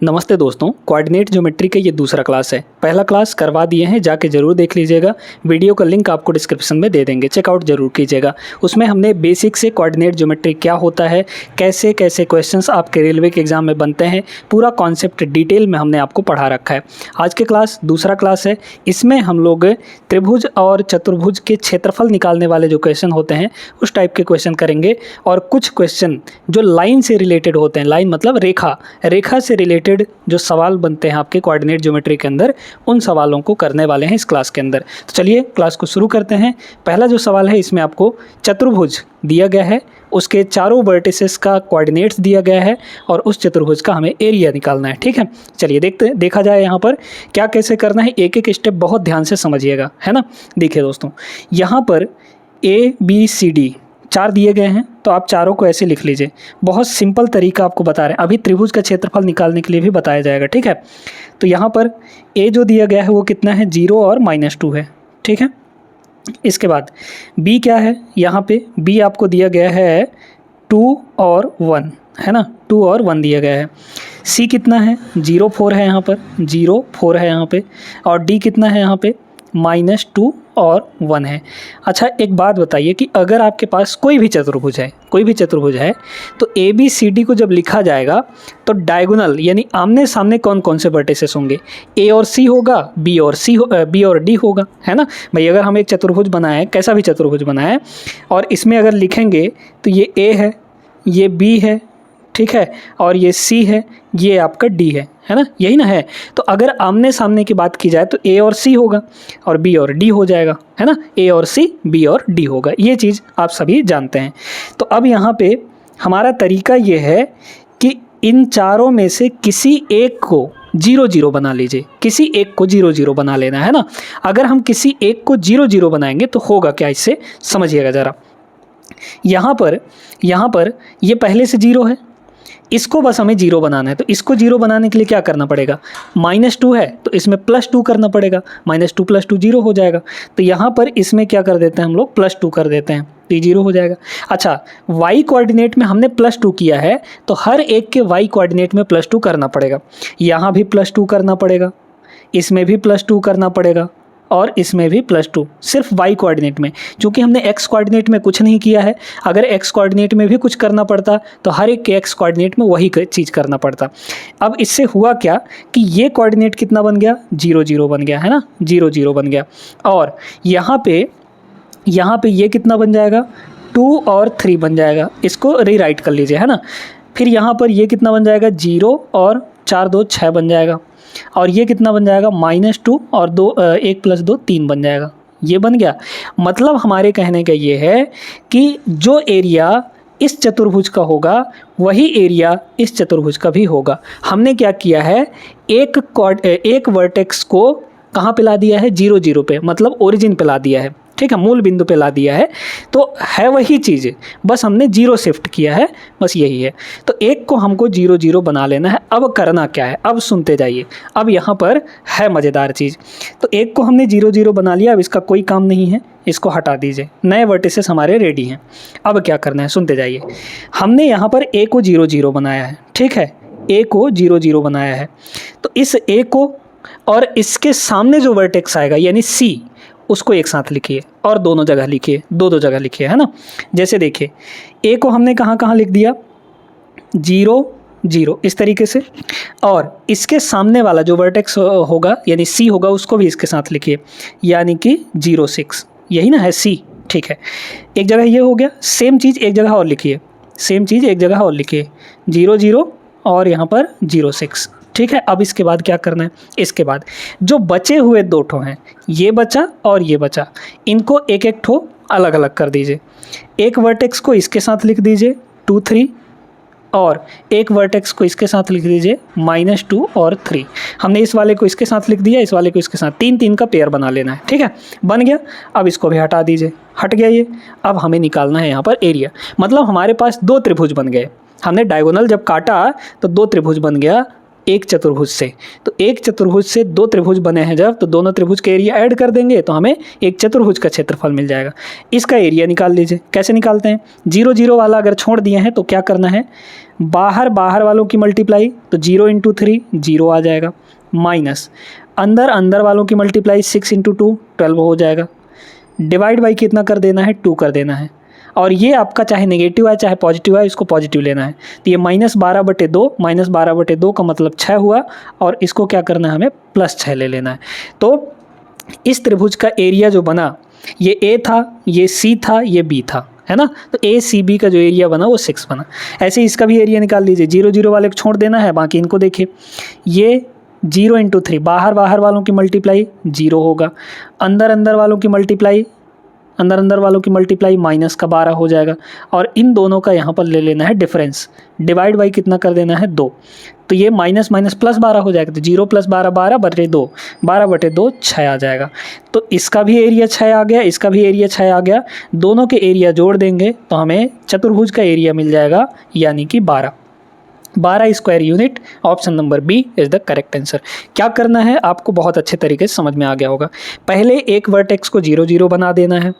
नमस्ते दोस्तों, coordinate geometry का ये दूसरा क्लास है। पहला क्लास करवा दिए हैं, जाके ज़रूर देख लीजिएगा। वीडियो का लिंक आपको डिस्क्रिप्शन में दे देंगे, चेकआउट जरूर कीजिएगा। उसमें हमने बेसिक से कोऑर्डिनेट ज्योमेट्री क्या होता है, कैसे कैसे क्वेश्चंस आपके रेलवे के एग्ज़ाम में बनते हैं, पूरा कॉन्सेप्ट डिटेल में हमने आपको पढ़ा रखा है। आज के क्लास दूसरा क्लास है। इसमें हम लोग त्रिभुज और चतुर्भुज के क्षेत्रफल निकालने वाले जो क्वेश्चन होते हैं उस टाइप के क्वेश्चन करेंगे, और कुछ क्वेश्चन जो लाइन से रिलेटेड होते हैं, लाइन मतलब रेखा से रिलेटेड जो सवाल बनते हैं आपके कोऑर्डिनेट ज्योमेट्री के अंदर, उन सवालों को करने वाले हैं इस क्लास के अंदर। तो चलिए क्लास को शुरू करते हैं। पहला जो सवाल है, इसमें आपको चतुर्भुज दिया गया है, उसके चारों वर्टिसेस का कोऑर्डिनेट्स दिया गया है और उस चतुर्भुज का हमें एरिया निकालना है। ठीक है, चलिए देखा जाए यहाँ पर क्या कैसे करना है। एक एक स्टेप बहुत ध्यान से समझिएगा, है ना। देखिए दोस्तों, यहाँ पर ABCD 4 दिए गए हैं, तो आप चारों को ऐसे लिख लीजिए। बहुत सिंपल तरीका आपको बता रहे हैं, अभी त्रिभुज का क्षेत्रफल निकालने के लिए भी बताया जाएगा। ठीक है, तो यहाँ पर A जो दिया गया है वो कितना है, 0 और -2 है। ठीक है, इसके बाद B क्या है, यहाँ पे B आपको दिया गया है 2 और 1, है ना, 2 और 1 दिया गया है। C कितना है, 0 4 है यहाँ पर, 0 4 है यहाँ पे, और D कितना है यहाँ पे, -2 और 1 है। अच्छा, एक बात बताइए कि अगर आपके पास कोई भी चतुर्भुज है तो ABCD को जब लिखा जाएगा तो डायगोनल यानी आमने सामने कौन कौन से वर्टिसेस होंगे, A और C होगा, B और D होगा, है ना भाई। अगर हम एक चतुर्भुज बनाएं, कैसा भी चतुर्भुज बनाएं, और इसमें अगर लिखेंगे तो ये A है, ये B है, ठीक है, और ये C है, ये आपका D है ना, यही ना है। तो अगर आमने सामने की बात की जाए तो A और C होगा और B और D हो जाएगा, है ना। A और C, B और D होगा, ये चीज़ आप सभी जानते हैं। तो अब यहाँ पे हमारा तरीका ये है कि इन चारों में से किसी एक को 0 0 बना लीजिए, किसी एक को 0 0 बना लेना है ना। अगर हम किसी एक को 0 0 बनाएंगे तो होगा क्या, इससे समझिएगा ज़रा। यहाँ पर ये पहले से 0 है, इसको बस हमें 0 बनाना है। तो इसको 0 बनाने के लिए क्या करना पड़ेगा, -2 है तो इसमें +2 करना पड़ेगा, -2 + 2 0 हो जाएगा। तो यहाँ पर इसमें क्या कर देते हैं हम लोग, +2 कर देते हैं, तो ये 0 हो जाएगा। अच्छा, y कोऑर्डिनेट में हमने +2 किया है तो हर एक के y कोऑर्डिनेट में +2 करना पड़ेगा। यहाँ भी +2 करना पड़ेगा, इसमें भी +2 करना पड़ेगा, और इसमें भी +2, सिर्फ y कोऑर्डिनेट में। क्योंकि हमने x कोऑर्डिनेट में कुछ नहीं किया है, अगर x कोऑर्डिनेट में भी कुछ करना पड़ता तो हर एक के x कोऑर्डिनेट में वही चीज़ करना पड़ता। अब इससे हुआ क्या कि ये कोऑर्डिनेट कितना बन गया, 0 0 बन गया, है ना, 0 0 बन गया। और यहाँ पे ये कितना बन जाएगा, 2 और 3 बन जाएगा। इसको रीराइट कर लीजिए, है ना। फिर यहाँ पर ये कितना बन जाएगा, 0 और 4 2 6 बन जाएगा। और ये कितना बन जाएगा, -2 और 1 + 2 3 बन जाएगा। ये बन गया। मतलब हमारे कहने का ये है कि जो एरिया इस चतुर्भुज का होगा वही एरिया इस चतुर्भुज का भी होगा। हमने क्या किया है, एक वर्टेक्स को कहाँ पे ला दिया है, 0 0 पे, मतलब ओरिजिन पे ला दिया है। ठीक है, मूल बिंदु पे ला दिया है, तो है वही चीज़, बस हमने 0 शिफ्ट किया है, बस यही है। तो एक को हमको 0 0 बना लेना है। अब करना क्या है, अब सुनते जाइए। अब यहाँ पर है मज़ेदार चीज़। तो एक को हमने 0 0 बना लिया, अब इसका कोई काम नहीं है, इसको हटा दीजिए, नए वर्टिसेस हमारे रेडी हैं। अब क्या करना है, सुनते जाइए। हमने यहाँ पर A को 0 0 बनाया है, ठीक है, A को 0 0 बनाया है। तो इस A को और इसके सामने जो वर्टेक्स आएगा यानी C, उसको एक साथ लिखिए और दोनों जगह लिखिए, दो जगह लिखिए, है ना। जैसे देखिए, A को हमने कहाँ लिख दिया, 0 0 इस तरीके से, और इसके सामने वाला जो वर्टेक्स होगा यानी C होगा, उसको भी इसके साथ लिखिए, यानी कि 0 6, यही ना है C। ठीक है, एक जगह ये हो गया। सेम चीज़ एक जगह और लिखिए, 0 0 और यहाँ पर 0 6। ठीक है, अब इसके बाद क्या करना है, इसके बाद जो बचे हुए 2 ठो हैं, ये बचा और ये बचा, इनको एक एक ठो अलग अलग कर दीजिए। एक वर्टेक्स को इसके साथ लिख दीजिए 2 3, और एक वर्टेक्स को इसके साथ लिख दीजिए -2 और 3। हमने इस वाले को इसके साथ लिख दिया, इस वाले को इसके साथ, 3 3 का पेयर बना लेना है। ठीक है, बन गया। अब इसको भी हटा दीजिए, हट गया ये। अब हमें निकालना है यहाँ पर एरिया। मतलब हमारे पास 2 त्रिभुज बन गए। हमने डायगोनल जब काटा तो 2 त्रिभुज बन गया, एक चतुर्भुज से। तो एक चतुर्भुज से दो त्रिभुज बने हैं जब, तो दोनों त्रिभुज के एरिया ऐड कर देंगे तो हमें एक चतुर्भुज का क्षेत्रफल मिल जाएगा। इसका एरिया निकाल लीजिए। कैसे निकालते हैं? 0 0 वाला अगर छोड़ दिए हैं तो क्या करना है, बाहर वालों की मल्टीप्लाई, तो 0 × 3 0 आ जाएगा, माइनस अंदर वालों की मल्टीप्लाई 6 × 2 12 हो जाएगा, डिवाइड बाई कितना कर देना है, 2 कर देना है। और ये आपका चाहे नेगेटिव है चाहे पॉजिटिव है, इसको पॉजिटिव लेना है। तो ये -12/2, -12/2 का मतलब 6 हुआ, और इसको क्या करना है, हमें +6 ले लेना है। तो इस त्रिभुज का एरिया जो बना, ये A था, ये C था, ये B था, है ना। तो ACB का जो एरिया बना वो 6 बना। ऐसे इसका भी एरिया निकाल लीजिए। 0 0 वाले को छोड़ देना है, बाकी इनको देखिए। ये 0 × 3, बाहर वालों की मल्टीप्लाई 0 होगा, अंदर वालों की मल्टीप्लाई -12 हो जाएगा, और इन दोनों का यहाँ पर ले लेना है डिफरेंस, डिवाइड बाई कितना कर देना है, 2। तो ये माइनस +12 हो जाएगा, तो 0 + 12 12/2, 12/2 6 आ जाएगा। तो इसका भी एरिया 6 आ गया, इसका भी एरिया 6 आ गया। दोनों के एरिया जोड़ देंगे तो हमें चतुर्भुज का एरिया मिल जाएगा, यानी कि 12 square unit. Option number B is the correct answer. क्या करना है आपको बहुत अच्छे तरीके से समझ में आ गया होगा। पहले एक वर्टेक्स को 0 0 बना देना है,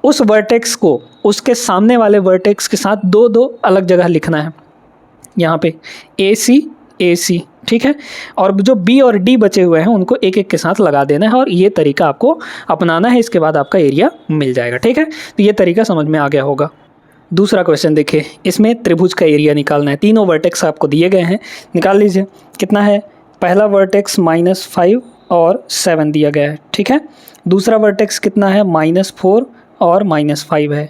उस वर्टेक्स को उसके सामने वाले वर्टेक्स के साथ 2 2 अलग जगह लिखना है, यहाँ पे AC, ठीक है। और जो B और D बचे हुए हैं उनको एक एक के साथ लगा देना है, और ये तरीका आपको अपनाना है। इसके बाद आपका एरिया मिल जाएगा, ठीक है। तो ये तरीका समझ में आ गया होगा। दूसरा क्वेश्चन देखिए, इसमें त्रिभुज का एरिया निकालना है। तीनों वर्टेक्स आपको दिए गए हैं, निकाल लीजिए। कितना है? पहला वर्टेक्स -5 और 7 दिया गया है, ठीक है। दूसरा वर्टेक्स कितना है? -4 और -5 है,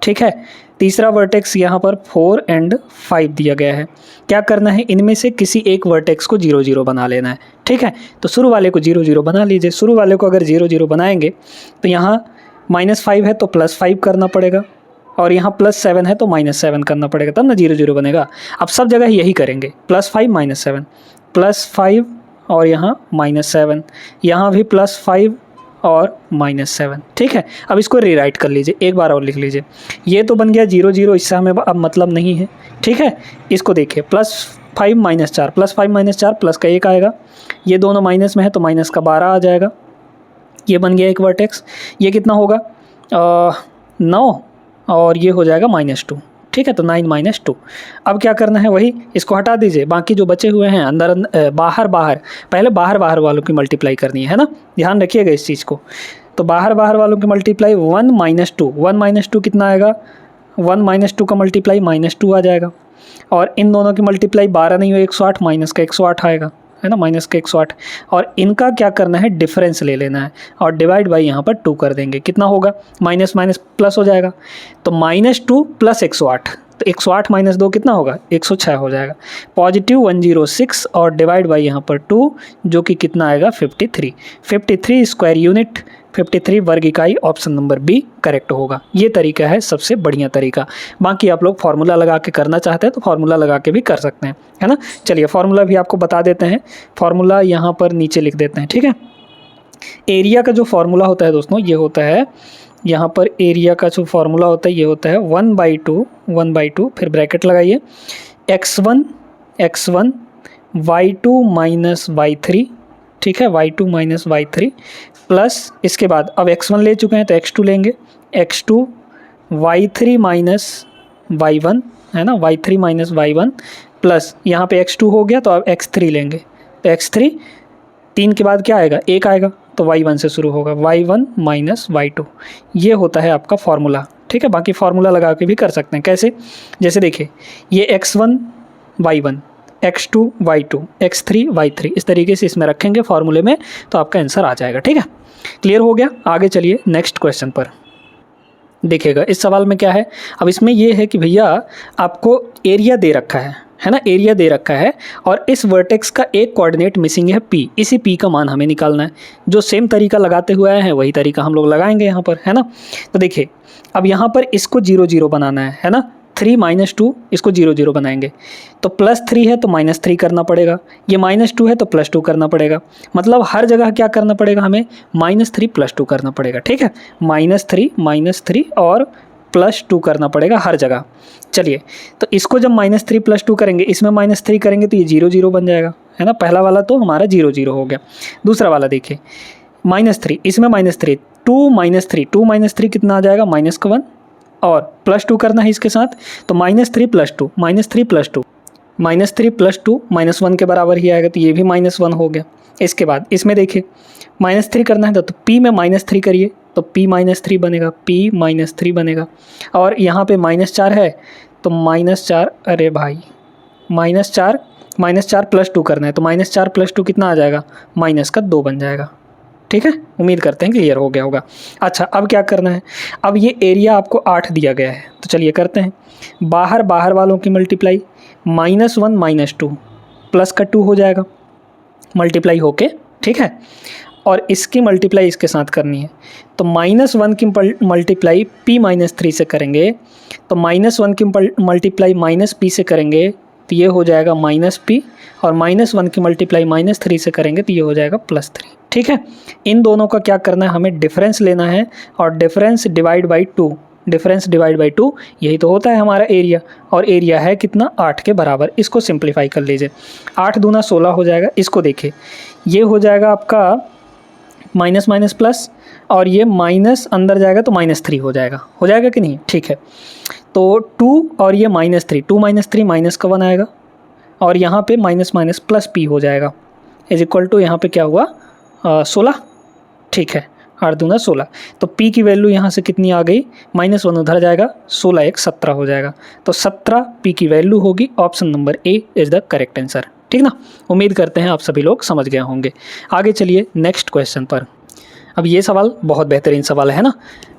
ठीक है। तीसरा वर्टेक्स यहाँ पर 4 और 5 दिया गया है। क्या करना है, इनमें से किसी एक वर्टेक्स को 0 0 बना लेना है, ठीक है। तो शुरू वाले को 0 0 बना लीजिए। शुरू वाले को अगर 0 0 बनाएंगे तो यहाँ -5 है तो +5 करना पड़ेगा, और यहाँ +7 है तो -7 करना पड़ेगा, तब ना 0 0 बनेगा। अब सब जगह यही करेंगे, +5 -7, +5 और यहाँ -7, यहाँ भी +5 और -7, ठीक है। अब इसको रीराइट कर लीजिए, एक बार और लिख लीजिए। ये तो बन गया 0 0, इससे हमें अब मतलब नहीं है, ठीक है। इसको देखिए, +5 -4, +5 -4 प्लस का 1 आएगा, ये दोनों माइनस में है तो माइनस का 12 आ जाएगा। ये बन गया एक वर्टेक्स। ये कितना होगा? 9, और ये हो जाएगा -2, ठीक है। तो 9 - 2। अब क्या करना है, वही इसको हटा दीजिए। बाकी जो बचे हुए हैं बाहर पहले बाहर वालों की मल्टीप्लाई करनी है ना, ध्यान रखिएगा इस चीज़ को। तो बाहर वालों की मल्टीप्लाई 1 - 2, 1 - 2 कितना आएगा? 1 - 2 का मल्टीप्लाई -2 आ जाएगा, और इन दोनों की मल्टीप्लाई 12 नहीं हो 108, माइनस का 108 आएगा, है ना, माइनस का 108। और इनका क्या करना है, डिफरेंस ले लेना है, और डिवाइड बाई यहाँ पर 2 कर देंगे। कितना होगा? माइनस प्लस हो जाएगा, तो -2 + 108, तो 108 - 2 कितना होगा? 106 हो जाएगा। +106 और डिवाइड बाई यहाँ पर 2, जो कि कितना आएगा? 53 स्क्वायर यूनिट, 53 वर्ग इकाई। ऑप्शन नंबर बी करेक्ट होगा। ये तरीका है सबसे बढ़िया तरीका। बाकी आप लोग फार्मूला लगा के करना चाहते हैं तो फार्मूला लगा के भी कर सकते हैं, है ना। चलिए फार्मूला भी आपको बता देते हैं। फार्मूला यहाँ पर नीचे लिख देते हैं, ठीक है। एरिया का जो फार्मूला होता है दोस्तों, ये होता है, यहाँ पर एरिया का जो फार्मूला होता है ये होता है 1/2, फिर ब्रैकेट लगाइए, x1 y2 - y3, ठीक है, y2 - y3 प्लस इसके बाद अब x1 ले चुके हैं तो x2 लेंगे, x2 y3 - y1, है ना, y3 - y1 प्लस यहाँ पे x2 हो गया तो अब x3 लेंगे, तो x3 3 के बाद क्या आएगा? 1 आएगा, तो y1 से शुरू होगा, y1 - y2। ये होता है आपका फार्मूला, ठीक है। बाकी फार्मूला लगा के भी कर सकते हैं। कैसे? जैसे देखिए, ये x1 y1, x2 y2, x3 y3, इस तरीके से इसमें रखेंगे फार्मूले में तो आपका आंसर आ जाएगा, ठीक है। क्लियर हो गया? आगे चलिए नेक्स्ट क्वेश्चन पर देखिएगा। इस सवाल में क्या है, अब इसमें ये है कि भैया आपको एरिया दे रखा है ना, एरिया दे रखा है, और इस वर्टेक्स का एक कोऑर्डिनेट मिसिंग है P। इसी P का मान हमें निकालना है। जो सेम तरीका लगाते हुए आए हैं वही तरीका हम लोग लगाएंगे यहाँ पर, है ना। तो देखिए, अब यहाँ पर इसको 0 0 बनाना है ना। 3 - 2 इसको 0 0 बनाएंगे, तो +3 है तो -3 करना पड़ेगा, ये -2 है तो +2 करना पड़ेगा। मतलब हर जगह क्या करना पड़ेगा हमें? -3 + 2 करना पड़ेगा, ठीक है। -3 और +2 करना पड़ेगा हर जगह। चलिए, तो इसको जब -3 + 2 करेंगे, इसमें -3 करेंगे तो ये 0 0 बन जाएगा, है ना। पहला वाला तो हमारा 0 0 हो गया। दूसरा वाला देखिए, -3, इसमें -3, 2 - 3 कितना आ जाएगा, -1, और +2 करना है इसके साथ, तो -3 + 2, -3 + 2, -3 + 2 -1 के बराबर ही आएगा, तो ये भी -1 हो गया। इसके बाद इसमें देखिए -3 करना है तो P में -3 करिए तो P -3 बनेगा, P -3 बनेगा। और यहाँ पे -4 है तो -4, अरे भाई -4 + 2 करना है तो -4 + 2 कितना आ जाएगा, -2 बन जाएगा। ठीक है, उम्मीद करते हैं क्लियर हो गया होगा। अच्छा, अब क्या करना है, अब ये एरिया आपको 8 दिया गया है, तो चलिए करते हैं। बाहर वालों की मल्टीप्लाई, -1 - 2 प्लस का 2 हो जाएगा मल्टीप्लाई होके, ठीक है। और इसकी मल्टीप्लाई इसके साथ करनी है, तो -1 की मल्टीप्लाई P -3 से करेंगे, तो -1 की मल्टीप्लाई -P से करेंगे तो ये हो जाएगा -P, और -1 की मल्टीप्लाई -3 से करेंगे तो ये हो जाएगा +3। ठीक है, इन दोनों का क्या करना है, हमें डिफरेंस लेना है, और difference divide by 2, difference divide by 2 यही तो होता है हमारा एरिया, और एरिया है कितना, 8 के बराबर। इसको सिंप्लीफाई कर लीजिए, 8 दूना 16 हो जाएगा। इसको देखिए, ये हो जाएगा आपका माइनस प्लस, और ये माइनस अंदर जाएगा तो -3 हो जाएगा कि नहीं। ठीक है, तो 2 और ये -3, 2 - 3 -1 आएगा, और यहाँ पे माइनस प्लस P हो जाएगा, इज इक्वल टू यहाँ पे क्या हुआ, 16। ठीक है, 8 दूना 16, तो P की वैल्यू यहाँ से कितनी आ गई, -1 उधर जाएगा, 16 1 17 हो जाएगा, तो 17 P की वैल्यू होगी। Option number A is the correct answer. ठीक ना, उम्मीद करते हैं आप सभी लोग समझ गए होंगे। आगे चलिए नेक्स्ट क्वेश्चन पर। अब ये सवाल बहुत बेहतरीन सवाल है ना,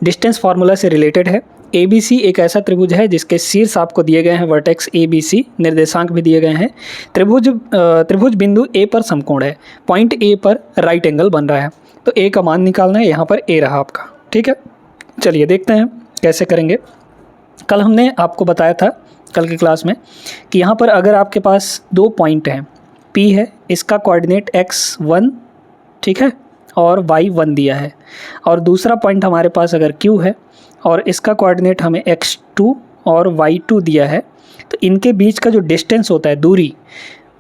डिस्टेंस फार्मूला से रिलेटेड है। ABC एक ऐसा त्रिभुज है जिसके शीर्ष आपको दिए गए हैं वर्टेक्स ABC, निर्देशांक भी दिए गए हैं। त्रिभुज बिंदु A पर समकोण है, पॉइंट A पर राइट एंगल बन रहा है, तो A का मान निकालना है। यहाँ पर A रहा आपका। ठीक है, चलिए देखते हैं कैसे करेंगे। कल हमने आपको बताया था कल की क्लास में कि यहाँ पर अगर आपके पास 2 पॉइंट हैं, P है, इसका कोऑर्डिनेट x1, ठीक है, और y1 दिया है, और दूसरा पॉइंट हमारे पास अगर Q है और इसका कोऑर्डिनेट हमें x2 और y2 दिया है, तो इनके बीच का जो डिस्टेंस होता है, दूरी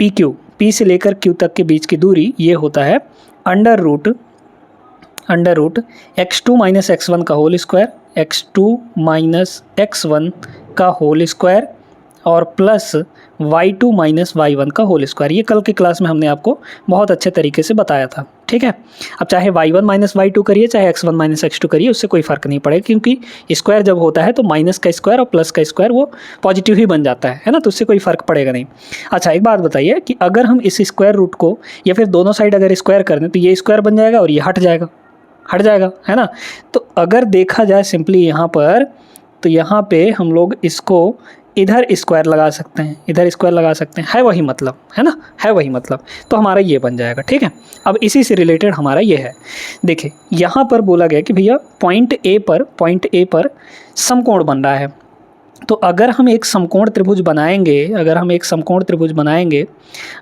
PQ, P से लेकर Q तक के बीच की दूरी, ये होता है अंडर रूट x2 - x1 का होल स्क्वायर, x2 - x1 का होल स्क्वायर, और प्लस y2 - y1 का होल स्क्वायर। ये कल की क्लास में हमने आपको बहुत अच्छे तरीके से बताया था। ठीक है, अब चाहे y1 - y2 करिए, चाहे x1 - x2 करिए, उससे कोई फ़र्क नहीं पड़ेगा, क्योंकि स्क्वायर जब होता है तो माइनस का स्क्वायर और प्लस का स्क्वायर वो पॉजिटिव ही बन जाता है ना, तो उससे कोई फ़र्क पड़ेगा नहीं। अच्छा, एक बात बताइए कि अगर हम इस स्क्वायर रूट को या फिर दोनों साइड अगर स्क्वायर कर दें तो ये स्क्वायर बन जाएगा और ये हट जाएगा, है ना। तो अगर देखा जाए सिंपली यहाँ पर, तो यहाँ पे हम लोग इसको इधर स्क्वायर लगा सकते हैं, इधर स्क्वायर लगा सकते हैं, है वही मतलब, है ना, है वही मतलब, तो हमारा ये बन जाएगा। ठीक है, अब इसी से रिलेटेड हमारा ये है, देखिए यहाँ पर बोला गया कि भैया पॉइंट ए पर समकोण बन रहा है, तो अगर हम एक समकोण त्रिभुज बनाएंगे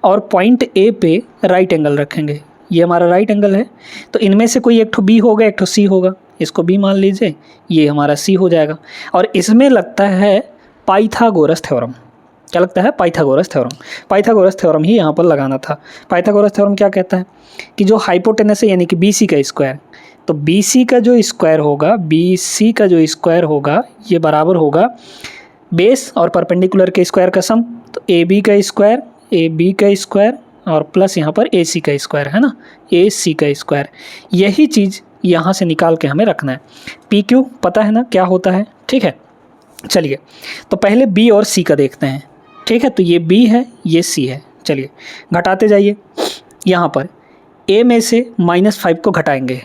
और पॉइंट ए पे राइट एंगल रखेंगे, ये हमारा राइट एंगल है, तो इनमें से कोई एक ठो बी होगा, एक ठो सी होगा, इसको बी मान लीजिए, ये हमारा सी हो जाएगा, और इसमें लगता है पाइथागोरस थ्योरम। क्या लगता है, पाइथागोरस थ्योरम ही यहाँ पर लगाना था। पाइथागोरस थ्योरम क्या कहता है कि जो हाइपोटेनस है यानी कि BC का स्क्वायर, तो BC का जो स्क्वायर होगा ये बराबर होगा बेस और परपेंडिकुलर के स्क्वायर का सम, तो AB का स्क्वायर और प्लस यहाँ पर AC का स्क्वायर, है ना, AC का स्क्वायर। यही चीज़ यहाँ से निकाल के हमें रखना है। PQ पता है ना क्या होता है। ठीक है, चलिए तो पहले B और C का देखते हैं। ठीक है, तो ये B है, ये C है। चलिए घटाते जाइए, यहाँ पर A में से -5 को घटाएंगे,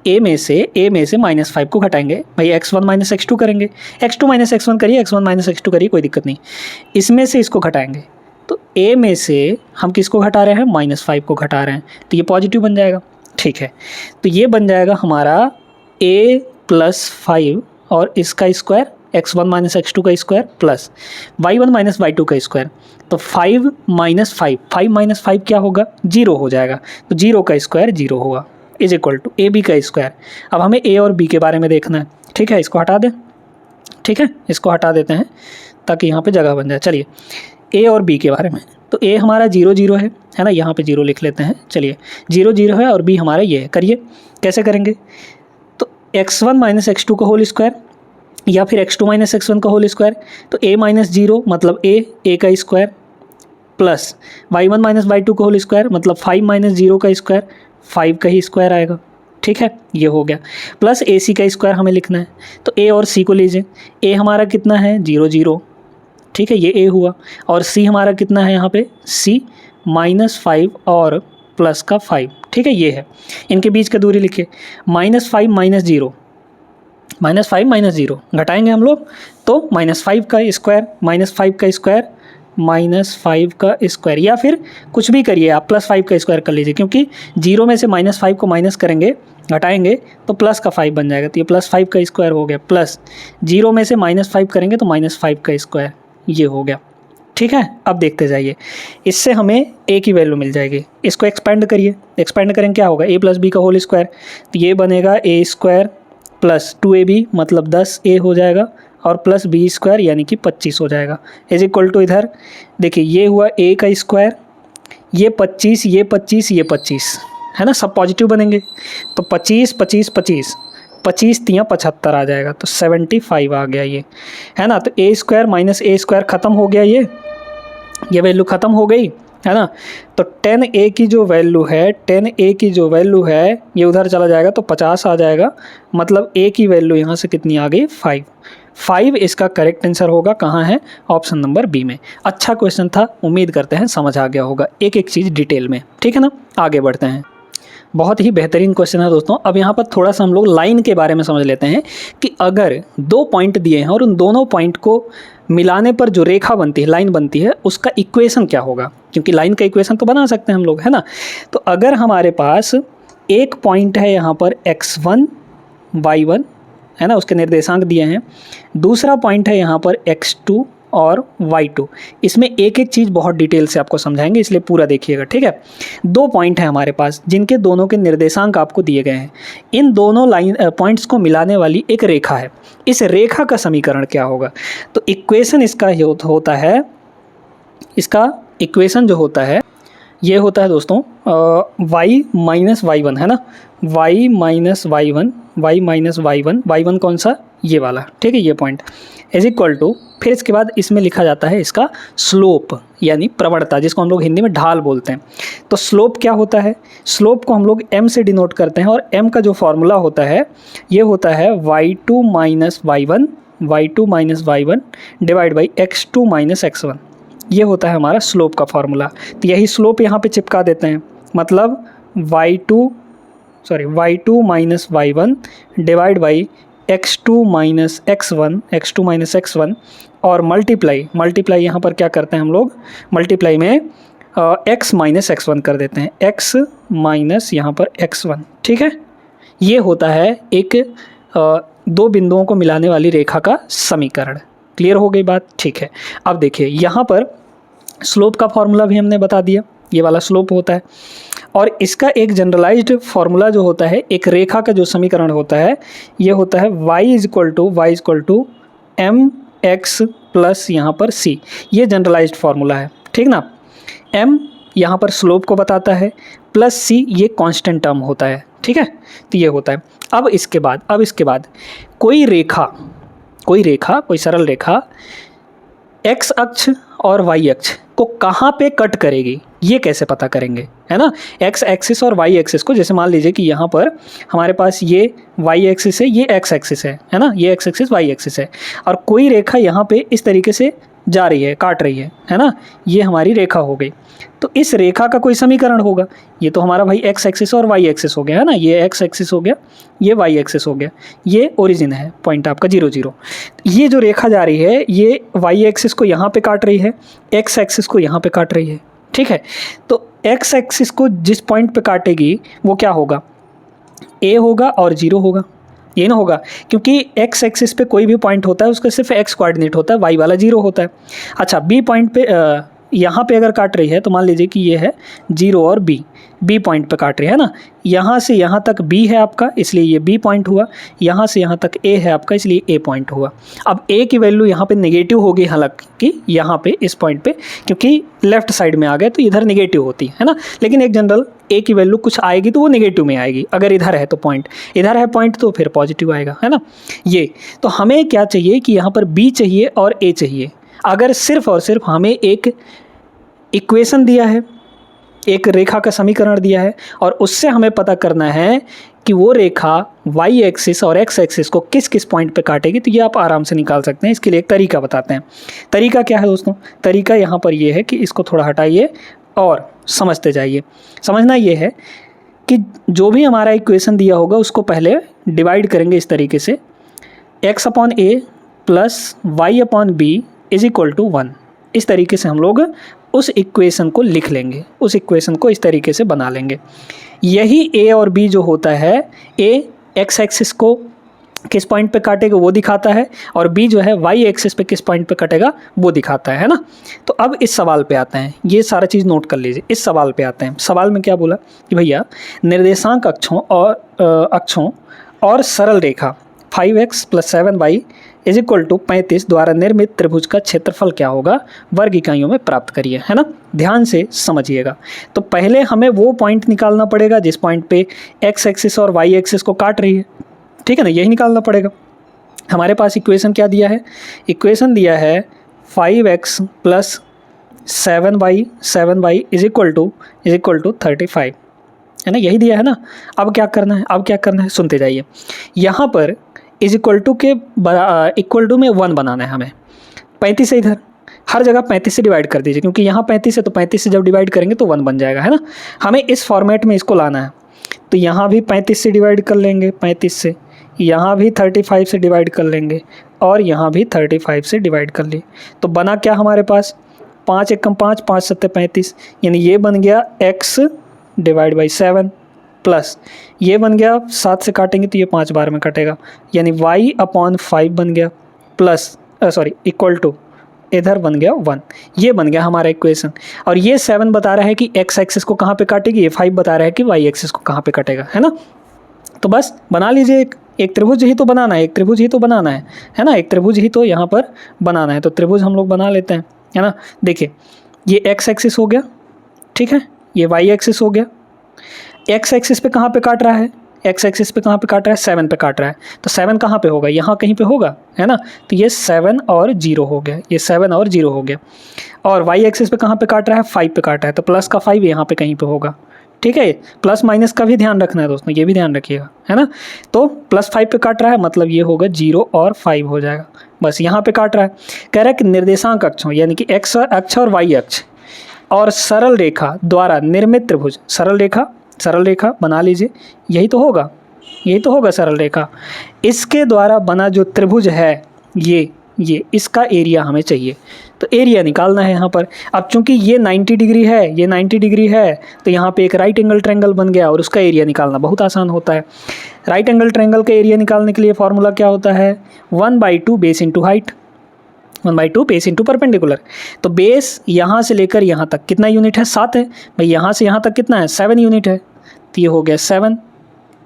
A में से -5 को घटाएंगे, भाई x1 - x2 करेंगे, x2 - x1 करिए, x1 - x2 करिए, कोई दिक्कत नहीं। इसमें से इसको घटाएंगे, तो A में से हम किसको घटा रहे हैं, -5 को घटा रहे हैं, तो ये पॉजिटिव बन जाएगा। ठीक है, तो ये बन जाएगा हमारा A + 5 और इसका स्क्वायर x1 - x2 का स्क्वायर प्लस y1 - y2 का स्क्वायर, तो 5 - 5 क्या होगा, 0 हो जाएगा, तो 0 का स्क्वायर 0 होगा, इज इक्वल टू AB का स्क्वायर। अब हमें A और B के बारे में देखना है। ठीक है, इसको हटा दें, ठीक है, इसको हटा देते हैं ताकि यहाँ पे जगह बन जाए। चलिए ए और बी के बारे में, तो ए हमारा 0 0 है ना, यहाँ पे 0 लिख लेते हैं। चलिए 0 0 है और बी हमारा ये है। करिए, कैसे करेंगे? तो x1 माइनस x2 का होल स्क्वायर या फिर x2 माइनस x1 का होल स्क्वायर, तो a माइनस 0 मतलब a का square plus y1 minus y2 का होल स्क्वायर मतलब 5 माइनस 0 का स्क्वायर, 5 का ही स्क्वायर आएगा। ठीक है, ये हो गया। प्लस ए सी का स्क्वायर हमें लिखना है, तो ए और सी को लीजिए। ए हमारा कितना है? 0 0, ठीक है, ये ए हुआ। और सी हमारा कितना है यहाँ पे? सी -5 और प्लस का 5, ठीक है, ये है। इनके बीच का दूरी लिखिए, -5 -0, -5 -0 घटाएंगे हम लोग तो -5 का स्क्वायर, -5 का स्क्वायर, -5 का स्क्वायर, या फिर कुछ भी करिए आप, +5 का स्क्वायर कर लीजिए, क्योंकि 0 में से -5 को माइनस करेंगे, घटाएंगे तो प्लस का 5 बन जाएगा, तो ये +5 का स्क्वायर हो गया। प्लस 0 में से -5 करेंगे तो -5 का स्क्वायर, ये हो गया। ठीक है, अब देखते जाइए, इससे हमें a की वैल्यू मिल जाएगी। इसको एक्सपेंड करिए, एक्सपेंड करेंगे क्या होगा? a + b का होल स्क्वायर, तो ये बनेगा a² + 2ab मतलब 10a हो जाएगा, और प्लस b² यानी कि 25 हो जाएगा। इज इक्वल टू, इधर देखिए ये हुआ a का स्क्वायर, ये 25, ये 25, ये 25 है ना, सब पॉजिटिव बनेंगे, तो 25 25 25 25 3 75 आ जाएगा, तो 75 आ गया ये, है ना। तो a² माइनस a² ख़त्म हो गया, ये वैल्यू ख़त्म हो गई, है ना। तो 10a की जो वैल्यू है, 10a की जो वैल्यू है ये उधर चला जाएगा तो 50 आ जाएगा, मतलब a की वैल्यू यहाँ से कितनी आ गई? 5 इसका करेक्ट आंसर होगा। कहाँ है? ऑप्शन नंबर बी में। अच्छा क्वेश्चन था, उम्मीद करते हैं समझ आ गया होगा एक एक चीज़ डिटेल में, ठीक है ना। आगे बढ़ते हैं, बहुत ही बेहतरीन क्वेश्चन है दोस्तों। अब यहाँ पर थोड़ा सा हम लोग लाइन के बारे में समझ लेते हैं कि अगर 2 पॉइंट दिए हैं और उन दोनों पॉइंट को मिलाने पर जो रेखा बनती है, लाइन बनती है, उसका इक्वेशन क्या होगा, क्योंकि लाइन का इक्वेशन तो बना सकते हैं हम लोग, है ना। तो अगर हमारे पास एक पॉइंट है यहाँ पर x1 y1, है ना, उसके निर्देशांक दिए हैं, दूसरा पॉइंट है यहाँ पर x2 और y2, इसमें एक एक चीज़ बहुत डिटेल से आपको समझाएंगे, इसलिए पूरा देखिएगा, ठीक है। 2 पॉइंट हैं हमारे पास जिनके दोनों के निर्देशांक आपको दिए गए हैं। इन दोनों लाइन पॉइंट्स को मिलाने वाली एक रेखा है, इस रेखा का समीकरण क्या होगा? तो इक्वेशन इसका होता है, इसका इक्वेशन जो होता है ये होता है दोस्तों y माइनस y1, है ना, y माइनस y1, y1 कौन सा? ये वाला, ठीक है, ये पॉइंट, इज इक्वल टू, फिर इसके बाद इसमें लिखा जाता है इसका स्लोप यानी प्रवणता, जिसको हम लोग हिंदी में ढाल बोलते हैं। तो स्लोप क्या होता है? स्लोप को हम लोग m से डिनोट करते हैं, और m का जो फॉर्मूला होता है ये होता है y2 minus y1 divide by x2 minus x1, ये होता है हमारा स्लोप का फॉर्मूला। तो यही स्लोप यहाँ पे चिपका देते हैं, मतलब y2 minus y1 divide by x2 minus x1 और मल्टीप्लाई यहाँ पर क्या करते हैं हम लोग? मल्टीप्लाई में x माइनस x1 कर देते हैं, x माइनस यहाँ पर x1, ठीक है। ये होता है एक 2 बिंदुओं को मिलाने वाली रेखा का समीकरण। क्लियर हो गई बात? ठीक है। अब देखिए यहाँ पर स्लोप का फॉर्मूला भी हमने बता दिया, ये वाला स्लोप होता है, और इसका एक जनरलाइज्ड फार्मूला जो होता है, एक रेखा का जो समीकरण होता है, ये होता है y is equal to mx plus यहाँ पर c, ये जनरलाइज्ड फार्मूला है, ठीक ना। m यहाँ पर स्लोप को बताता है, प्लस c ये कांस्टेंट टर्म होता है, ठीक है। तो ये होता है। अब इसके बाद कोई सरल रेखा x अक्ष और y अक्ष को कहाँ पे कट करेगी, ये कैसे पता करेंगे, है ना। x एक्सिस और y एक्सिस को, जैसे मान लीजिए कि यहाँ पर हमारे पास ये y एक्सिस है, ये x एक्सिस है ना, ये x एक्सिस y एक्सिस है, और कोई रेखा यहाँ पे इस तरीके से जा रही है, काट रही है ना, ये हमारी रेखा हो गई। तो इस रेखा का कोई समीकरण होगा, ये तो हमारा भाई x एक्सिस और y एक्सिस हो गया, है ना, ये x एक्सिस हो गया, ये y एक्सिस हो गया, ये ओरिजिन है पॉइंट आपका 0 0। ये जो रेखा जा रही है ये y एक्सिस को यहाँ पे काट रही है, x एक्सिस को यहाँ पे काट रही है, ठीक है। तो x एक्सिस को जिस पॉइंट पे काटेगी वो क्या होगा? a होगा और 0 होगा, ये ना होगा, क्योंकि x एक्सिस पे कोई भी पॉइंट होता है उसका सिर्फ x कोऑर्डिनेट होता है, y वाला 0 होता है। अच्छा, b पॉइंट पे यहाँ पे अगर काट रही है तो मान लीजिए कि ये है 0 और बी पॉइंट पे काट रही है ना। यहाँ से यहाँ तक बी है आपका, इसलिए ये बी पॉइंट हुआ। यहाँ से यहाँ तक ए है आपका, इसलिए ए पॉइंट हुआ। अब ए की वैल्यू यहाँ पे नेगेटिव होगी, हालांकि यहाँ पे इस पॉइंट पे, क्योंकि लेफ्ट साइड में आ गए तो इधर नेगेटिव होती है ना। लेकिन एक जनरल ए की वैल्यू कुछ आएगी तो वो नेगेटिव में आएगी। अगर इधर है तो पॉइंट, इधर है पॉइंट तो फिर पॉजिटिव आएगा, है ना। ये तो हमें क्या चाहिए कि यहाँ पर बी चाहिए और ए चाहिए। अगर सिर्फ और सिर्फ हमें एक इक्वेशन दिया है, एक रेखा का समीकरण दिया है, और उससे हमें पता करना है कि वो रेखा वाई एक्सिस और एक्स एक्सिस को किस किस पॉइंट पे काटेगी, तो ये आप आराम से निकाल सकते हैं। इसके लिए एक तरीका बताते हैं। तरीका क्या है दोस्तों? तरीका यहाँ पर ये है कि इसको थोड़ा हटाइए और समझते जाइए। समझना ये है कि जो भी हमारा इक्वेशन दिया होगा उसको पहले डिवाइड करेंगे इस तरीके से, x upon a plus y upon b is equal to 1। इस तरीके से हम लोग उस इक्वेशन को लिख लेंगे, उस इक्वेशन को इस तरीके से बना लेंगे। यही ए और बी जो होता है, ए एक्स एक्सिस को किस पॉइंट पे काटेगा वो दिखाता है, और बी जो है वाई एक्सिस पे किस पॉइंट पे कटेगा वो दिखाता है ना। तो अब इस सवाल पे आते हैं, ये सारा चीज़ नोट कर लीजिए। इस सवाल पे आते हैं। सवाल में क्या बोला कि भैया निर्देशांक अक्षों और सरल रेखा 5x + 7y is equal to 35 द्वारा निर्मित त्रिभुज का क्षेत्रफल क्या होगा, वर्ग इकाइयों में प्राप्त करिए, है ना। ध्यान से समझिएगा। तो पहले हमें वो पॉइंट निकालना पड़ेगा जिस पॉइंट पे एक्स एक्सिस और वाई एक्सिस को काट रही है, ठीक है ना, यही निकालना पड़ेगा। हमारे पास इक्वेशन क्या दिया है? इक्वेशन दिया है 5x + 7y is equal to 35, है ना, यही दिया है ना। अब क्या करना है? अब क्या करना है सुनते जाइए। यहाँ पर इज इक्वल टू के इक्वल टू में 1 बनाना है हमें। 35 से इधर हर जगह 35 से डिवाइड कर दीजिए, क्योंकि यहाँ 35 है तो 35 से जब डिवाइड करेंगे तो 1 बन जाएगा, है ना। हमें इस फॉर्मेट में इसको लाना है। तो यहाँ भी 35 से डिवाइड कर लेंगे, 35 से, यहाँ भी 35 से डिवाइड कर लेंगे, और यहाँ भी 35 से डिवाइड कर लिए। तो बना क्या हमारे पास? 5 एकम 5, 5 सत्ते 35, यानी ये बन गया x / 7 प्लस ये बन गया 7 से काटेंगे तो ये 5 बार में कटेगा, यानी y/5 बन गया, प्लस इक्वल टू इधर बन गया 1। ये बन गया हमारा इक्वेशन। और ये 7 बता रहा है कि x एक्सिस को कहाँ पे काटेगी, ये 5 बता रहा है कि y एक्सिस को कहाँ पे काटेगा, है ना। तो बस बना लीजिए। एक त्रिभुज ही तो बनाना है, एक त्रिभुज ही तो बनाना है ना। एक त्रिभुज ही तो यहाँ पर बनाना है, तो त्रिभुज हम लोग बना लेते हैं, है ना। देखिए ये x एक्सिस हो गया, ठीक है, ये y एक्सिस हो गया। x एक्सिस पे कहाँ पे काट रहा है? x एक्सिस पे कहाँ पे काट रहा है? 7 पे काट रहा है। तो 7 कहाँ पे होगा? यहाँ कहीं पे होगा, है ना। तो ये 7 और 0 हो गया, ये 7 और 0 हो गया। और y एक्सिस पे कहाँ पे काट रहा है? 5 पे काट रहा है, तो प्लस का 5 यहाँ पे कहीं पे होगा, ठीक है। प्लस माइनस का भी ध्यान रखना है दोस्तों, ये भी ध्यान रखिएगा, है ना। तो +5 पे काट रहा है, मतलब ये होगा 0 और 5 हो जाएगा। बस यहाँ पे काट रहा है। कह रहा है कि निर्देशांक अक्षों, यानी कि x अक्ष और y अक्ष और सरल रेखा द्वारा निर्मित त्रिभुज, सरल रेखा बना लीजिए, यही तो होगा सरल रेखा। इसके द्वारा बना जो त्रिभुज है ये इसका एरिया हमें चाहिए। तो एरिया निकालना है यहाँ पर। अब चूंकि ये 90 डिग्री है, ये 90 डिग्री है, तो यहाँ पे एक राइट एंगल ट्रायंगल बन गया, और उसका एरिया निकालना बहुत आसान होता है। राइट एंगल ट्रायंगल का एरिया निकालने के लिए फॉर्मूला क्या होता है? 1/2 base into height, 1/2 base into perpendicular. तो बेस यहाँ से लेकर यहाँ तक कितना यूनिट है? 7 है भाई। यहाँ से यहाँ तक कितना है? 7 यूनिट है। तो ये हो गया 7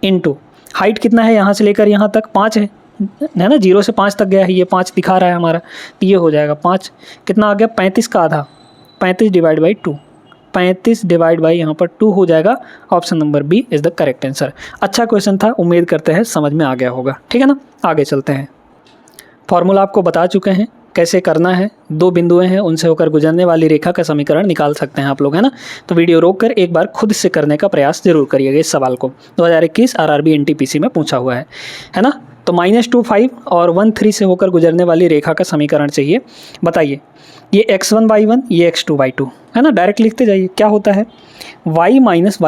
इंटू हाइट कितना है? यहाँ से लेकर यहाँ तक 5 है ना, 0 से 5 तक गया है, ये 5 दिखा रहा है हमारा, तो ये हो जाएगा 5। कितना आ गया? 35 का आधा, 35 डिवाइड बाई 2, 35 डिवाइड बाई यहाँ पर 2 हो जाएगा। Option number B is the correct answer. अच्छा क्वेश्चन था, उम्मीद करते हैं समझ में आ गया होगा, ठीक है ना। आगे चलते हैं। फॉर्मूला आपको बता चुके हैं कैसे करना है। 2 बिंदुएं हैं, उनसे होकर गुजरने वाली रेखा का समीकरण निकाल सकते हैं आप लोग, है ना। तो वीडियो रोककर एक बार खुद से करने का प्रयास जरूर करिएगा। इस सवाल को 2021 RRB NTPC में पूछा हुआ है ना। तो -2, 5 और 1, 3 से होकर गुजरने वाली रेखा का समीकरण चाहिए। बताइए, ये x1/1, ये x2/2, है ना। डायरेक्ट लिखते जाइए। क्या होता है? y - y1,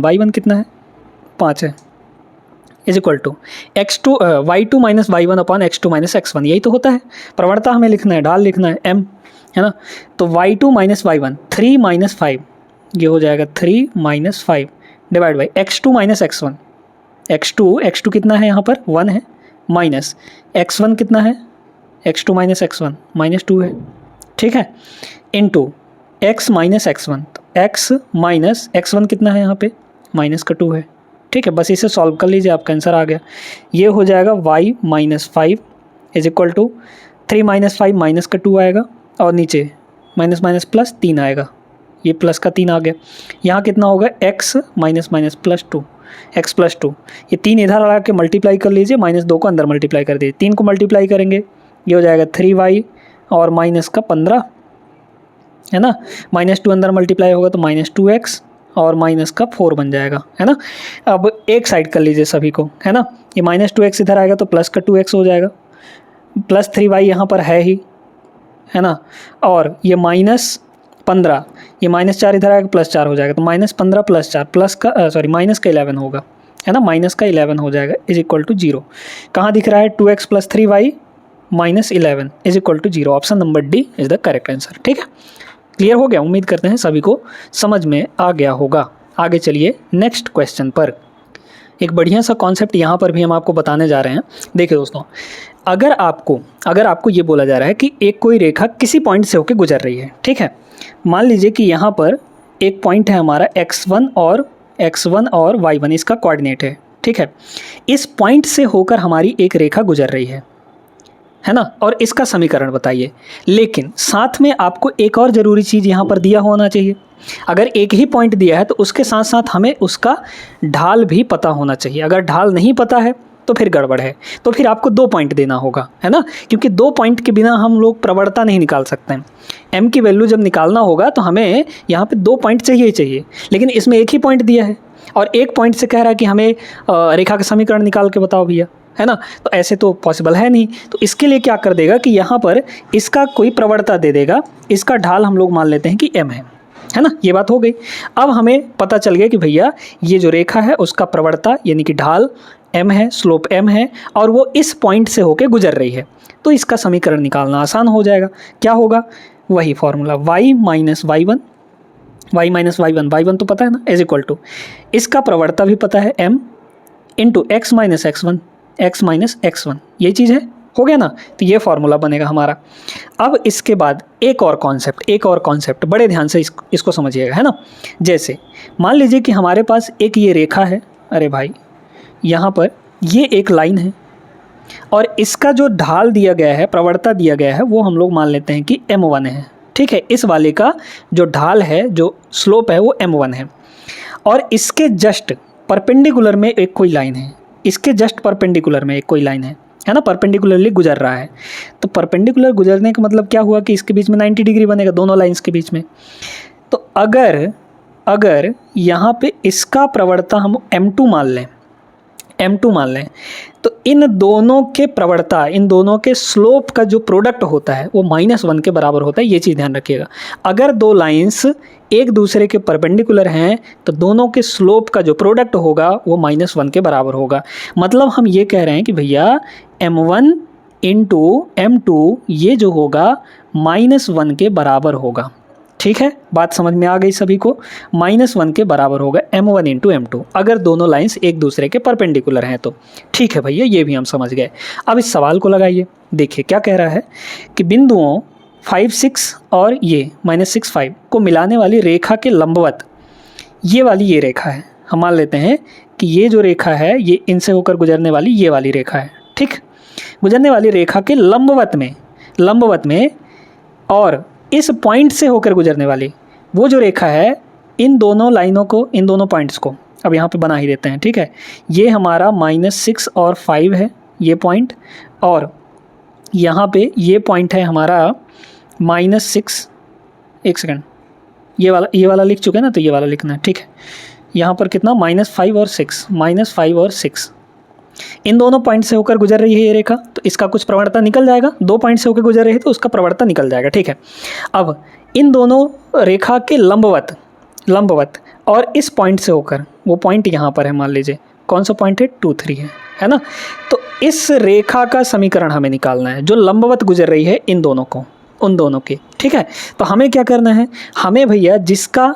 y कितना है? 5 है, is equal to y2 - y1 upon x2 - x1, यही तो होता है। प्रवणता हमें लिखना है, ढाल लिखना है m, है ना। तो y2 - y1, 3 - 5, ये हो जाएगा 3 - 5 divide by x2 - x1। x2 कितना है यहाँ पर? 1 है, माइनस x1 कितना है? x2 - x1 -2 है, ठीक है, इनटू x माइनस x1, तो x माइनस x1 कितना है यहाँ पे, माइनस का 2 है, ठीक है। बस इसे सॉल्व कर लीजिए, आपका आंसर आ गया। ये हो जाएगा y minus 5 is equal to 3 minus 5 minus का 2 आएगा, और नीचे माइनस माइनस प्लस 3 आएगा, ये प्लस का 3 आ गया। यहाँ कितना होगा, x minus minus plus 2, x plus 2, ये 3 इधर लगा के मल्टीप्लाई कर लीजिए, माइनस 2 को अंदर मल्टीप्लाई कर दीजिए, 3 को मल्टीप्लाई करेंगे ये हो जाएगा 3y और माइनस का 15, है ना। माइनस 2 अंदर मल्टीप्लाई होगा तो माइनस 2x और माइनस का 4 बन जाएगा, है ना। अब एक साइड कर लीजिए सभी को, है ना। ये माइनस 2x इधर आएगा तो प्लस का 2x हो जाएगा, प्लस 3y यहाँ पर है ही, है ना। और ये माइनस 15, ये माइनस 4 इधर आएगा प्लस 4 हो जाएगा, तो माइनस 15 प्लस 4 प्लस का माइनस का 11 होगा, है ना। माइनस का 11 हो जाएगा इज इक्वल टू 0। कहाँ दिख रहा है, 2x plus 3y minus 11 is equal to 0। Option number D is the correct answer, ठीक है। क्लियर हो गया, उम्मीद करते हैं सभी को समझ में आ गया होगा। आगे चलिए नेक्स्ट क्वेश्चन पर। एक बढ़िया सा कॉन्सेप्ट यहाँ पर भी हम आपको बताने जा रहे हैं। देखिए दोस्तों, अगर आपको ये बोला जा रहा है कि एक कोई रेखा किसी पॉइंट से होकर गुजर रही है, ठीक है। मान लीजिए कि यहाँ पर एक पॉइंट है हमारा x1 और y1 इसका कोऑर्डिनेट है, ठीक है। इस पॉइंट से होकर हमारी एक रेखा गुजर रही है ना, और इसका समीकरण बताइए। लेकिन साथ में आपको एक और ज़रूरी चीज़ यहाँ पर दिया होना चाहिए। अगर एक ही पॉइंट दिया है तो उसके साथ साथ हमें उसका ढाल भी पता होना चाहिए। अगर ढाल नहीं पता है तो फिर गड़बड़ है, तो फिर आपको 2 पॉइंट देना होगा, है ना। क्योंकि 2 पॉइंट के बिना हम लोग प्रवणता नहीं निकाल सकते हैं। m की वैल्यू जब निकालना होगा तो हमें यहाँ पे 2 पॉइंट चाहिए ही चाहिए, लेकिन इसमें एक ही पॉइंट दिया है और एक पॉइंट से कह रहा है कि हमें रेखा का समीकरण निकाल के बताओ भैया, है ना। तो ऐसे तो पॉसिबल है नहीं। तो इसके लिए क्या कर देगा कि यहाँ पर इसका कोई प्रवणता दे देगा, इसका ढाल हम लोग मान लेते हैं कि m है ना। ये बात हो गई। अब हमें पता चल गया कि भैया ये जो रेखा है उसका प्रवणता यानी कि ढाल m है, स्लोप m है, और वो इस पॉइंट से होके गुजर रही है। तो इसका समीकरण निकालना आसान हो जाएगा। क्या होगा, वही फॉर्मूला y माइनस y1 तो पता है ना, इज इक्वल टू इसका प्रवणता भी पता है m into x minus x1, ये चीज़ है, हो गया ना। तो ये फार्मूला बनेगा हमारा। अब इसके बाद एक और कॉन्सेप्ट बड़े ध्यान से इसको समझिएगा, है ना। जैसे मान लीजिए कि हमारे पास एक ये रेखा है, अरे भाई यहाँ पर ये एक लाइन है और इसका जो ढाल दिया गया है, प्रवणता दिया गया है, वो हम लोग मान लेते हैं कि m1 है, ठीक है। इस वाले का जो ढाल है, जो स्लोप है, वो m1 है। और इसके जस्ट परपेंडिकुलर में एक कोई लाइन है, इसके जस्ट परपेंडिकुलर में एक कोई लाइन है ना, परपेंडिकुलरली गुजर रहा है। तो परपेंडिकुलर गुजरने का मतलब क्या हुआ कि इसके बीच में 90 डिग्री बनेगा, दोनों लाइंस के बीच में। तो अगर यहाँ पे इसका प्रवणता हम m2 मान लें तो इन दोनों के प्रवणता, इन दोनों के स्लोप का जो प्रोडक्ट होता है वो -1 के बराबर होता है। ये चीज़ ध्यान रखिएगा। अगर 2 लाइंस एक दूसरे के परपेंडिकुलर हैं तो दोनों के स्लोप का जो प्रोडक्ट होगा वो -1 के बराबर होगा। मतलब हम ये कह रहे हैं कि भैया m1 इंटू m2 ये जो होगा -1 के बराबर होगा, ठीक है। बात समझ में आ गई सभी को। -1 के बराबर होगा m1 इंटू m2 अगर दोनों लाइंस एक दूसरे के परपेंडिकुलर हैं तो, ठीक है भैया, ये भी हम समझ गए। अब इस सवाल को लगाइए, देखिए क्या कह रहा है कि बिंदुओं 5, 6 और ये -6, 5 को मिलाने वाली रेखा के लंबवत ये वाली ये रेखा है। हम मान लेते हैं कि ये जो रेखा है ये इनसे होकर गुजरने वाली ये वाली रेखा है, ठीक। गुजरने वाली रेखा के लंबवत में और इस पॉइंट से होकर गुजरने वाली वो जो रेखा है, इन दोनों लाइनों को, इन दोनों पॉइंट्स को अब यहाँ पे बना ही देते हैं, ठीक है। ये हमारा -6 और 5 है ये पॉइंट, और यहाँ पे ये पॉइंट है हमारा -6, एक सेकंड, ये वाला लिख चुके हैं ना, तो ये वाला लिखना है, ठीक है। यहाँ पर कितना -5 और 6 इन दोनों पॉइंट से होकर गुजर रही है ये रेखा, तो इसका कुछ प्रवणता निकल जाएगा। 2 पॉइंट से होकर गुजर रही है तो उसका प्रवणता निकल जाएगा, ठीक है। अब इन दोनों रेखा के लंबवत और इस पॉइंट से होकर, वो पॉइंट यहाँ पर है, मान लीजिए कौन सा पॉइंट है, 2, 3 है ना। तो इस रेखा का समीकरण हमें निकालना है जो लंबवत गुजर रही है इन दोनों को, उन दोनों की, ठीक है। तो हमें क्या करना है, हमें भैया जिसका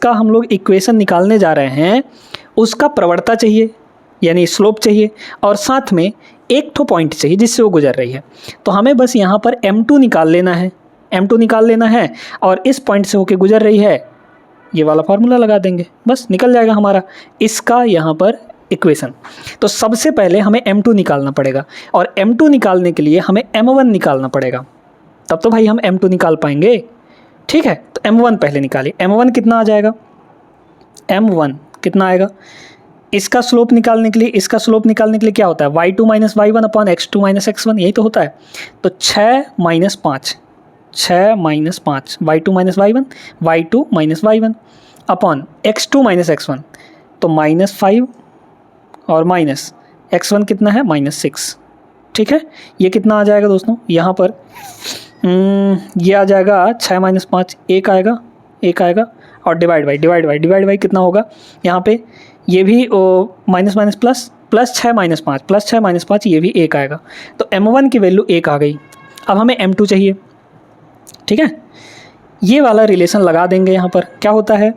हम लोग इक्वेशन निकालने जा रहे हैं उसका प्रवणता चाहिए यानी स्लोप चाहिए, और साथ में एक ठो पॉइंट चाहिए जिससे वो गुजर रही है। तो हमें बस यहाँ पर m2 निकाल लेना है, m2 निकाल लेना है और इस पॉइंट से होके गुजर रही है, ये वाला फार्मूला लगा देंगे, बस निकल जाएगा हमारा इसका यहाँ पर इक्वेशन। तो सबसे पहले हमें m2 निकालना पड़ेगा और m2 निकालने के लिए हमें m1 निकालना पड़ेगा, तब तो भाई हम m2 निकाल पाएंगे। ठीक है, तो m1 पहले निकालिए। m1 कितना आ जाएगा, m1 कितना आएगा, इसका स्लोप निकालने के लिए, इसका स्लोप निकालने के लिए क्या होता है, y2 minus y1 upon x2 minus x1, यही तो होता है। तो 6 minus 5, 6 minus 5, y2 minus y1, y2 minus y1 upon x2 minus x1, तो माइनस 5 और माइनस x1 कितना है, माइनस 6। ठीक है, ये कितना आ जाएगा दोस्तों, यहाँ पर ये आ जाएगा 6 माइनस 5, 1 आएगा, 1 आएगा और डिवाइड बाई कितना होगा, यहाँ पे ये भी minus minus plus, plus 6 minus 5, plus 6 minus 5, ये भी 1 आएगा। तो m1 की वैल्यू 1 आ गई। अब हमें m2 चाहिए। ठीक है, ये वाला रिलेशन लगा देंगे। यहाँ पर क्या होता है,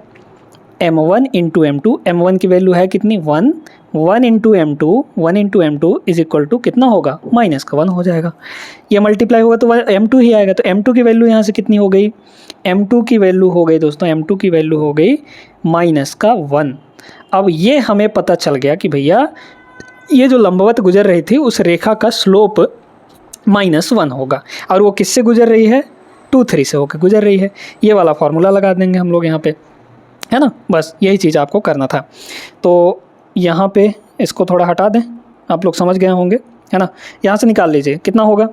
m1 इंटू m2, m1 की वैल्यू है कितनी, 1, 1 into m2 is equal to कितना होगा, माइनस का 1 हो जाएगा। ये मल्टीप्लाई होगा तो m2 ही आएगा। तो m2 की वैल्यू यहाँ से कितनी हो गई, m2 की वैल्यू हो गई दोस्तों, m2 की वैल्यू हो गई माइनस का 1। अब ये हमें पता चल गया कि भैया ये जो लंबवत गुजर रही थी उस रेखा का स्लोप -1 होगा और वो किससे गुजर रही है, 2, 3 से होकर गुजर रही है। ये वाला फार्मूला लगा देंगे हम लोग यहाँ पे, है ना, बस यही चीज़ आपको करना था। तो यहाँ पे इसको थोड़ा हटा दें, आप लोग समझ गए होंगे, है ना। यहाँ से निकाल लीजिए कितना होगा,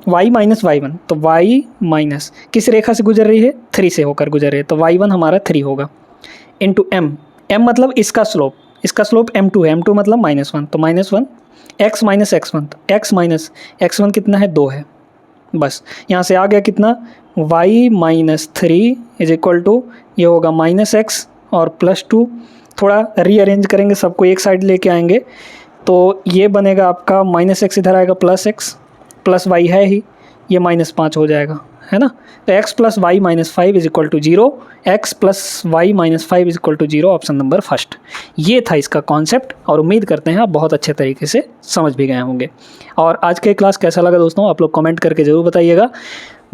y माइनस y1, तो y माइनस किस रेखा से गुजर रही है, 3 से होकर गुजर रही है, तो y1 हमारा 3 होगा इंटू m मतलब इसका स्लोप, इसका स्लोप m2 है, m2 मतलब -1, तो -1 x माइनस x1, तो x माइनस x1 कितना है, 2 है। बस यहाँ से आ गया कितना, y minus 3 is equal to ये होगा -x और +2। थोड़ा रीअरेंज करेंगे, सबको एक साइड लेके आएंगे, तो ये बनेगा आपका -x, इधर आएगा +x, प्लस y है ही, ये -5 हो जाएगा, है ना। तो x plus y minus 5 is equal to 0, x plus y minus 5 is equal to 0, option number first. ये था इसका कॉन्सेप्ट और उम्मीद करते हैं आप बहुत अच्छे तरीके से समझ भी गए होंगे। और आज के क्लास कैसा लगा दोस्तों, आप लोग कमेंट करके ज़रूर बताइएगा।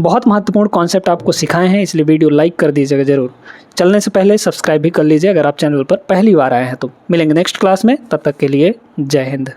बहुत महत्वपूर्ण कॉन्सेप्ट आपको सिखाए हैं, इसलिए वीडियो लाइक कर दीजिएगा ज़रूर। चलने से पहले सब्सक्राइब भी कर लीजिए अगर आप चैनल पर पहली बार आए हैं तो। मिलेंगे नेक्स्ट क्लास में, तब तक के लिए जय हिंद।